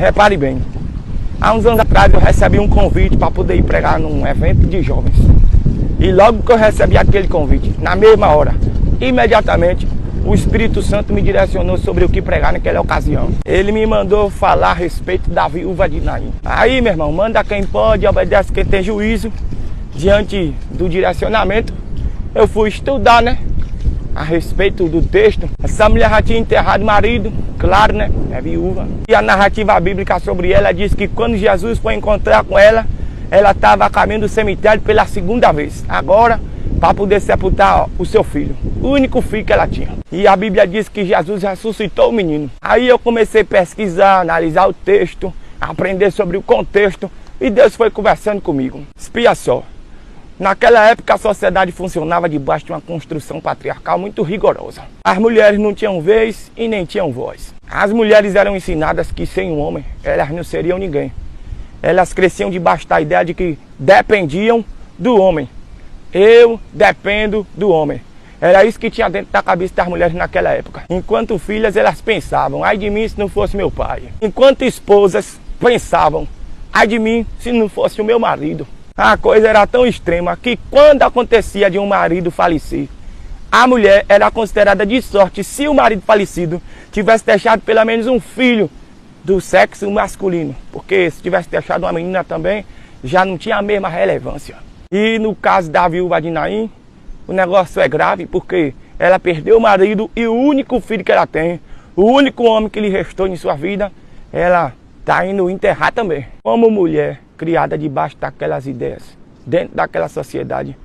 Repare bem, há uns anos atrás eu recebi um convite para poder ir pregar num evento de jovens. E logo que eu recebi aquele convite, na mesma hora, imediatamente, o Espírito Santo me direcionou sobre o que pregar naquela ocasião. Ele me mandou falar a respeito da viúva de Naim. Aí, meu irmão, manda quem pode, obedece quem tem juízo. Diante do direcionamento, eu fui estudar, né? A respeito do texto. Essa mulher já tinha enterrado o marido, claro, né? É viúva. E a narrativa bíblica sobre ela diz que quando Jesus foi encontrar com ela, ela estava a caminho do cemitério pela segunda vez. Agora, para poder sepultar o seu filho. O único filho que ela tinha. E a Bíblia diz que Jesus ressuscitou o menino. Aí eu comecei a pesquisar, analisar o texto, aprender sobre o contexto. E Deus foi conversando comigo. Espia só. Naquela época a sociedade funcionava debaixo de uma construção patriarcal muito rigorosa. As mulheres não tinham vez e nem tinham voz. As mulheres eram ensinadas que sem um homem elas não seriam ninguém. Elas cresciam debaixo da ideia de que dependiam do homem. Eu dependo do homem. Era isso que tinha dentro da cabeça das mulheres naquela época. Enquanto filhas elas pensavam, ai de mim se não fosse meu pai. Enquanto esposas pensavam, ai de mim se não fosse o meu marido. A coisa era tão extrema que quando acontecia de um marido falecer, a mulher era considerada de sorte se o marido falecido tivesse deixado pelo menos um filho do sexo masculino. Porque se tivesse deixado uma menina também, já não tinha a mesma relevância. E no caso da viúva de Naim, o negócio é grave porque ela perdeu o marido e o único filho que ela tem, o único homem que lhe restou em sua vida, ela está indo enterrar também. Como mulher criada debaixo daquelas ideias, dentro daquela sociedade,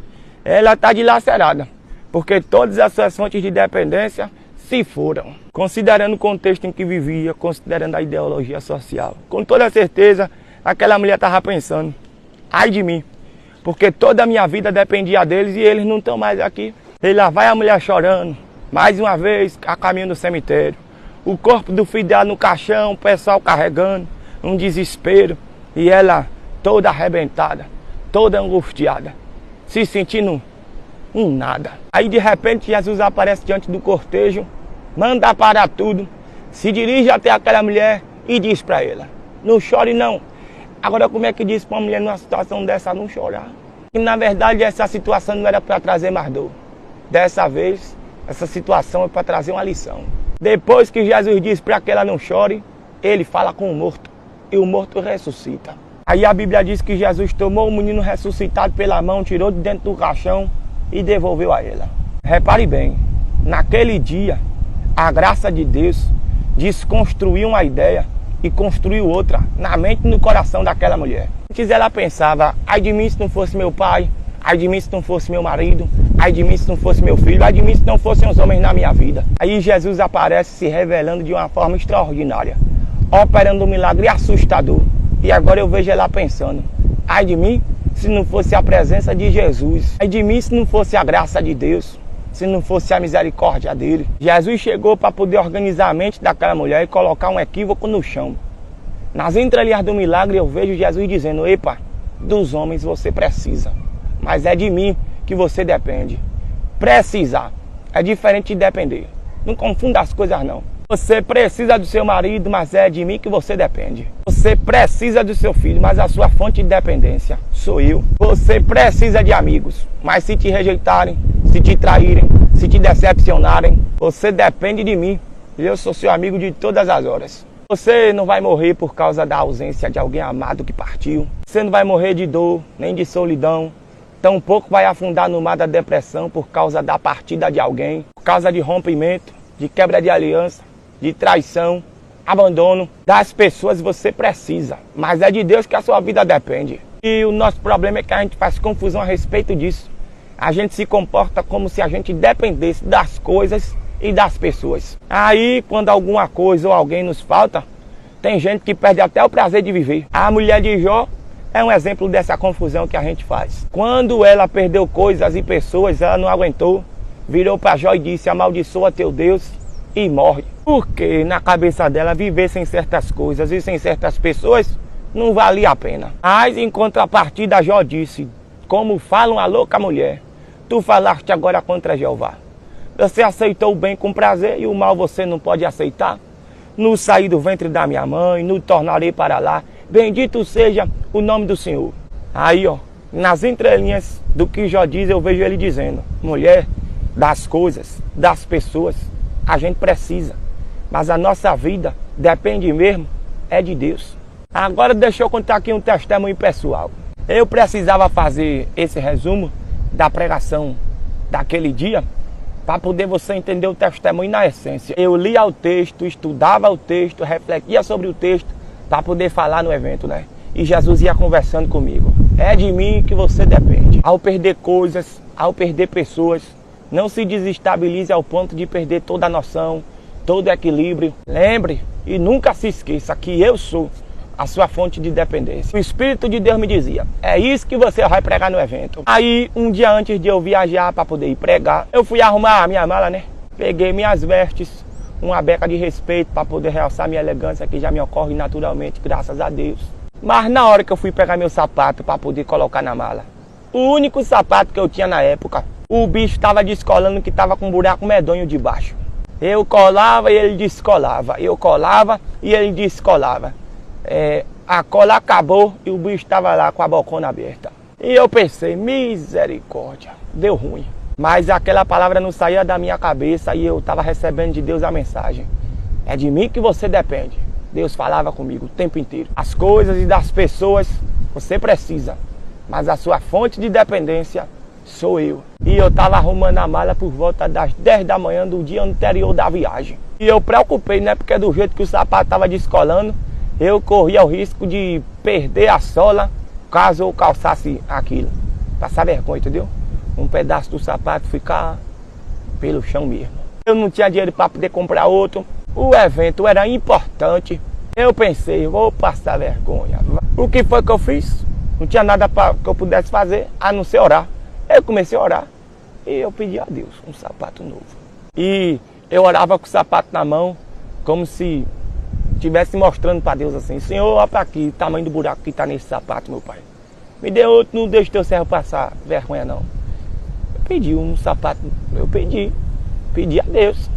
ela está dilacerada, porque todas as suas fontes de dependência se foram. Considerando o contexto em que vivia, considerando a ideologia social, com toda certeza, aquela mulher estava pensando, ai de mim, porque toda a minha vida dependia deles e eles não estão mais aqui. E lá vai a mulher chorando, mais uma vez a caminho do cemitério. O corpo do filho dela no caixão, o pessoal carregando, um desespero. E ela toda arrebentada, toda angustiada, se sentindo um nada. Aí de repente Jesus aparece diante do cortejo, manda parar tudo, se dirige até aquela mulher e diz para ela, não chore não. Agora como é que diz para uma mulher numa situação dessa não chorar? E na verdade essa situação não era para trazer mais dor. Dessa vez, essa situação é para trazer uma lição. Depois que Jesus diz para que ela não chore, ele fala com o morto. E o morto ressuscita. Aí a Bíblia diz que Jesus tomou o menino ressuscitado pela mão, tirou de dentro do caixão e devolveu a ela. Repare bem, naquele dia, a graça de Deus desconstruiu uma ideia e construiu outra na mente e no coração daquela mulher. Antes ela pensava, ai de mim se não fosse meu pai, ai de mim se não fosse meu marido, ai de mim se não fosse meu filho, ai de mim se não fossem os homens na minha vida. Aí Jesus aparece se revelando de uma forma extraordinária, operando um milagre assustador. E agora eu vejo ela pensando, ai de mim se não fosse a presença de Jesus, ai de mim se não fosse a graça de Deus, se não fosse a misericórdia dele. Jesus chegou para poder organizar a mente daquela mulher e colocar um equívoco no chão. Nas entrelinhas do milagre eu vejo Jesus dizendo, epa, dos homens você precisa, mas é de mim que você depende. Precisar é diferente de depender. Não confunda as coisas não. Você precisa do seu marido, mas é de mim que você depende. Você precisa do seu filho, mas a sua fonte de dependência sou eu. Você precisa de amigos, mas se te rejeitarem, se te traírem, se te decepcionarem, você depende de mim. E eu sou seu amigo de todas as horas. Você não vai morrer por causa da ausência de alguém amado que partiu. Você não vai morrer de dor, nem de solidão. Tampouco vai afundar no mar da depressão por causa da partida de alguém, por causa de rompimento, de quebra de aliança, de traição, abandono. Das pessoas você precisa, mas é de Deus que a sua vida depende. E o nosso problema é que a gente faz confusão a respeito disso. A gente se comporta como se a gente dependesse das coisas e das pessoas. Aí, quando alguma coisa ou alguém nos falta, tem gente que perde até o prazer de viver. A mulher de Jó é um exemplo dessa confusão que a gente faz. Quando ela perdeu coisas e pessoas, ela não aguentou, virou para Jó e disse, amaldiçoa teu Deus e morre. Porque na cabeça dela viver sem certas coisas e sem certas pessoas não valia a pena. Mas em contrapartida Jó disse, como fala uma louca mulher, tu falaste agora contra Jeová. Você aceitou o bem com prazer e o mal você não pode aceitar. no sair do ventre da minha mãe, no tornarei para lá. Bendito seja o nome do Senhor. Aí, ó, nas entrelinhas do que Jó diz, eu vejo ele dizendo: mulher, das coisas, das pessoas, a gente precisa, mas a nossa vida depende mesmo é de Deus. Agora deixa eu contar aqui um testemunho pessoal. Eu precisava fazer esse resumo da pregação daquele dia para poder você entender o testemunho na essência. Eu lia o texto, estudava o texto, refletia sobre o texto para poder falar no evento, né? E Jesus ia conversando comigo. É de mim que você depende. Ao perder coisas, ao perder pessoas, não se desestabilize ao ponto de perder toda a noção, todo o equilíbrio. Lembre e nunca se esqueça que eu sou a sua fonte de dependência. O Espírito de Deus me dizia: é isso que você vai pregar no evento. Aí, um dia antes de eu viajar para poder ir pregar, eu fui arrumar a minha mala, né? Peguei minhas vestes, uma beca de respeito para poder realçar minha elegância, que já me ocorre naturalmente, graças a Deus. Mas na hora que eu fui pegar meu sapato para poder colocar na mala, o único sapato que eu tinha na época, o bicho estava descolando, que estava com um buraco medonho debaixo. Eu colava e ele descolava. Eu colava e ele descolava. A cola acabou e o bicho estava lá com a bocona aberta. E eu pensei: misericórdia, deu ruim. Mas aquela palavra não saía da minha cabeça e eu estava recebendo de Deus a mensagem: é de mim que você depende. Deus falava comigo o tempo inteiro. As coisas e das pessoas você precisa, mas a sua fonte de dependência sou eu. E eu estava arrumando a mala por volta das 10 da manhã do dia anterior da viagem. E eu preocupei, né? Porque do jeito que o sapato estava descolando, eu corria o risco de perder a sola caso eu calçasse aquilo. Passar vergonha, entendeu? Um pedaço do sapato ficar pelo chão mesmo. Eu não tinha dinheiro para poder comprar outro. O evento era importante. Eu pensei: vou passar vergonha. O que foi que eu fiz? Não tinha nada que eu pudesse fazer a não ser orar. Eu comecei a orar e eu pedi a Deus um sapato novo. E eu orava com o sapato na mão, como se estivesse mostrando para Deus assim: Senhor, olha para aqui, o tamanho do buraco que está nesse sapato, meu pai. Me dê outro, não deixe teu servo passar vergonha não. Eu pedi um sapato, pedi a Deus.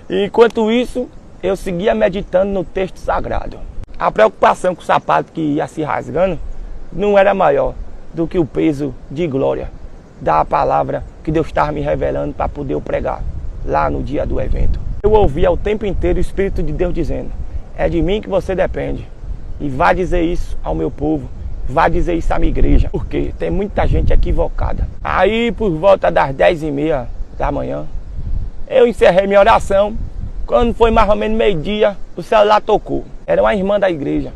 E enquanto isso, eu seguia meditando no texto sagrado. A preocupação com o sapato que ia se rasgando não era maior do que o peso de glória da palavra que Deus estava me revelando para poder eu pregar lá no dia do evento. Eu ouvia o tempo inteiro o Espírito de Deus dizendo: é de mim que você depende. E vá dizer isso ao meu povo, vá dizer isso à minha igreja, porque tem muita gente equivocada. Aí, por volta das 10h30 da manhã, eu encerrei minha oração. Quando foi mais ou menos meio-dia, o celular tocou. Era uma irmã da igreja,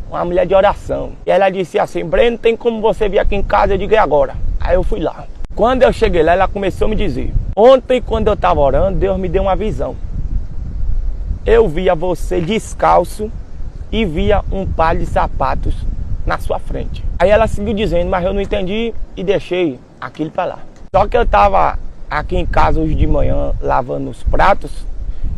uma mulher de oração. E ela disse assim: Breno, tem como você vir aqui em casa? Eu digo: é agora. Aí eu fui lá. Quando eu cheguei lá, ela começou a me dizer: ontem, quando eu estava orando, Deus me deu uma visão. Eu via você descalço e via um par de sapatos na sua frente. Aí ela seguiu dizendo, mas eu não entendi e deixei aquilo para lá. Só que eu estava aqui em casa hoje de manhã lavando os pratos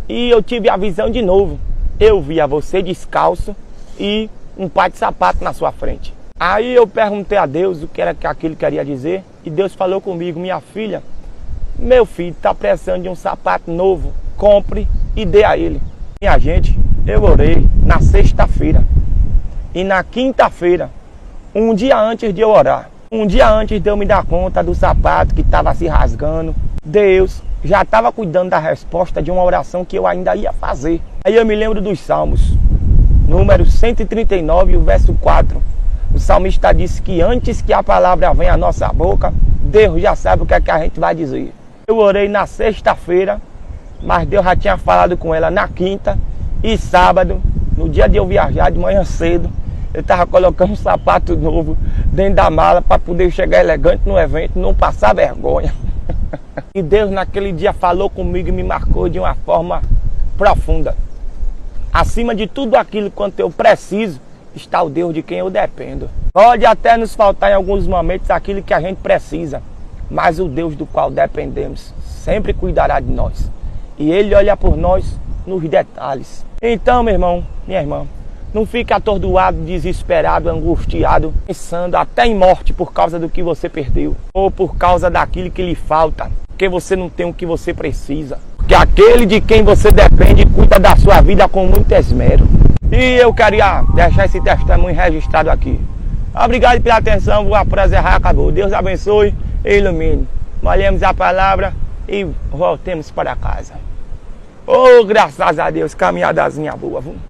e eu tive a visão de novo. Eu via você descalço e um par de sapato na sua frente. Aí eu perguntei a Deus o que era que aquilo queria dizer e Deus falou comigo: minha filha, meu filho está precisando de um sapato novo, compre e dê a ele. Minha gente, eu orei na sexta-feira e na quinta-feira, um dia antes de eu orar, um dia antes de eu me dar conta do sapato que estava se rasgando, Deus já estava cuidando da resposta de uma oração que eu ainda ia fazer. Aí eu me lembro dos Salmos, número 139, o verso 4. O salmista disse que antes que a palavra venha à nossa boca, Deus já sabe o que é que a gente vai dizer. Eu orei na sexta-feira, mas Deus já tinha falado com ela na quinta e sábado, no dia de eu viajar de manhã cedo, eu estava colocando um sapato novo dentro da mala para poder chegar elegante no evento, não passar vergonha. E Deus naquele dia falou comigo e me marcou de uma forma profunda. Acima de tudo aquilo quanto eu preciso, está o Deus de quem eu dependo. Pode até nos faltar em alguns momentos aquilo que a gente precisa, mas o Deus do qual dependemos sempre cuidará de nós. E Ele olha por nós nos detalhes. Então, meu irmão, minha irmã, não fique atordoado, desesperado, angustiado, pensando até em morte por causa do que você perdeu, ou por causa daquilo que lhe falta, porque você não tem o que você precisa. Porque que aquele de quem você depende cuida da sua vida com muito esmero. E eu queria deixar esse testemunho registrado aqui. Obrigado pela atenção, o prazer acabou. Deus abençoe e ilumine. Malhemos a palavra e voltemos para casa. Oh, graças a Deus, caminhadazinha boa.